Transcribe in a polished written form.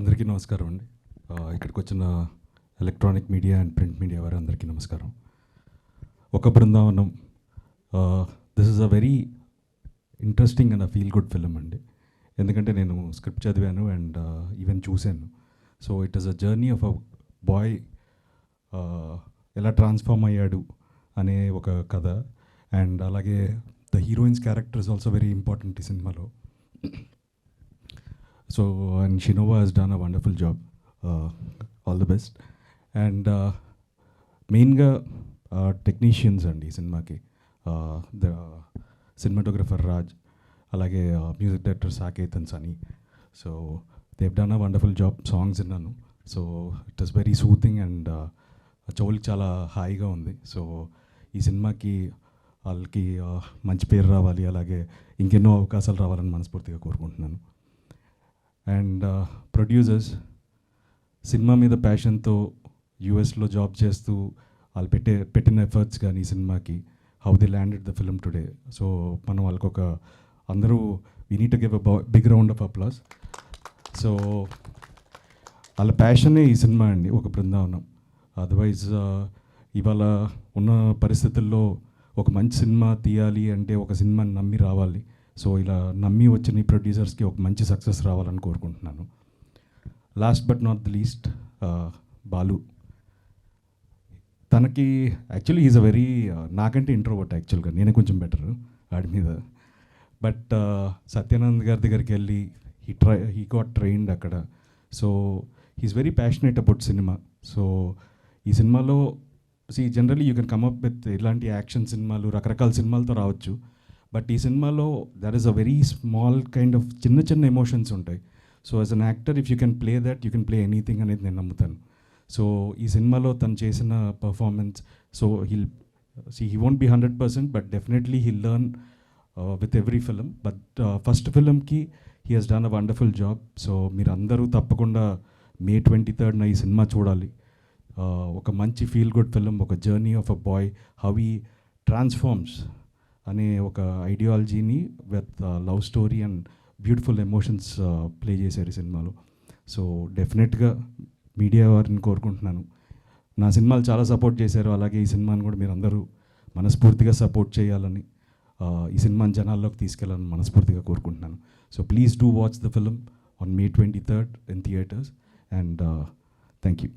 అందరికీ నమస్కారం అండి. ఇక్కడికి వచ్చిన electronic media and print media వారు అందరికీ నమస్కారం. ఒక Brindavanam this is a very interesting and a feel good film అండి. ఎందుకంటే నేను స్క్రిప్ట్ చదివాను అండ్ ఈవెన్ చూశాను. So it is a journey of a boy ఎలా ట్రాన్స్ఫార్మ్ అయ్యాడు అనే ఒక కథ. అండ్ అలాగే the heroine's character is also very important ఈ సినిమాలో. So, and Shinova has done a wonderful job. All the best. And mainly technicians and cinema ki the cinematographer Raj, alage music director Saket and Sunny. So they've done a wonderful job. Songs innanu. So it is very soothing and చౌల్ చాలా హాయిగా ఉంది. So ఈ సినిమాకి వాళ్ళకి మంచి పేరు రావాలి, అలాగే ఇంకెన్నో అవకాశాలు రావాలని మనస్ఫూర్తిగా కోరుకుంటున్నాను. అండ్ ప్రొడ్యూసర్స్ సినిమా మీద ప్యాషన్తో యూఎస్లో జాబ్ చేస్తూ వాళ్ళు పెట్టిన ఎఫర్ట్స్ కానీ ఈ సినిమాకి how they landed the film today. So మనం వాళ్ళకి ఒక అందరూ we need to give a big round of applause. So వాళ్ళ ప్యాషనే ఈ సినిమా అండి, ఒక బృందావనం. అదర్వైజ్ ఇవాళ ఉన్న పరిస్థితుల్లో ఒక మంచి సినిమా తీయాలి అంటే ఒక సినిమాని నమ్మి రావాలి. సో ఇలా నమ్మి వచ్చిన ఈ ప్రొడ్యూసర్స్కి ఒక మంచి సక్సెస్ రావాలని కోరుకుంటున్నాను. Last but not the least Balu. తనకి యాక్చువల్లీ ఈజ్ అ వెరీ నాకంటే ఇంట్రోవర్ట్ యాక్చువల్గా, నేనే కొంచెం బెటర్ వాడి మీద. బట్ సత్యానంద్ గారి దగ్గరికి వెళ్ళి హీ గాట్ ట్రైన్డ్ అక్కడ. So he is very passionate about cinema. So ఈ సినిమాలో generally you can come up with ఇలాంటి యాక్షన్ సినిమాలు రకరకాల సినిమాలతో రావచ్చు. బట్ ఈ సినిమాలో there is a very small kind of చిన్న చిన్న ఎమోషన్స్ ఉంటాయి. So as an actor if you can play that you can play anything అనేది నేను నమ్ముతాను. సో ఈ సినిమాలో తను చేసిన performance, so he won't be 100%, but definitely he learn with every film. But first ఫిలింకి he has done a wonderful job. So మీరు అందరూ తప్పకుండా May 23rd ఈ సినిమా చూడాలి. ఒక మంచి ఫీల్ గుడ్ ఫిలిం, ఒక journey of a boy how he transforms అనే ఒక ఐడియాలజీని with love story and beautiful emotions play చేశారు ఈ సినిమాలో. సో డెఫినెట్గా మీడియా వారిని కోరుకుంటున్నాను, నా సినిమాలు చాలా సపోర్ట్ చేశారు, అలాగే ఈ సినిమాని కూడా మీరు అందరూ మనస్ఫూర్తిగా సపోర్ట్ చేయాలని, ఈ సినిమాని జనాల్లోకి తీసుకెళ్ళాలని మనస్ఫూర్తిగా కోరుకుంటున్నాను. So please do watch the film on May 23rd in theatres and thank you.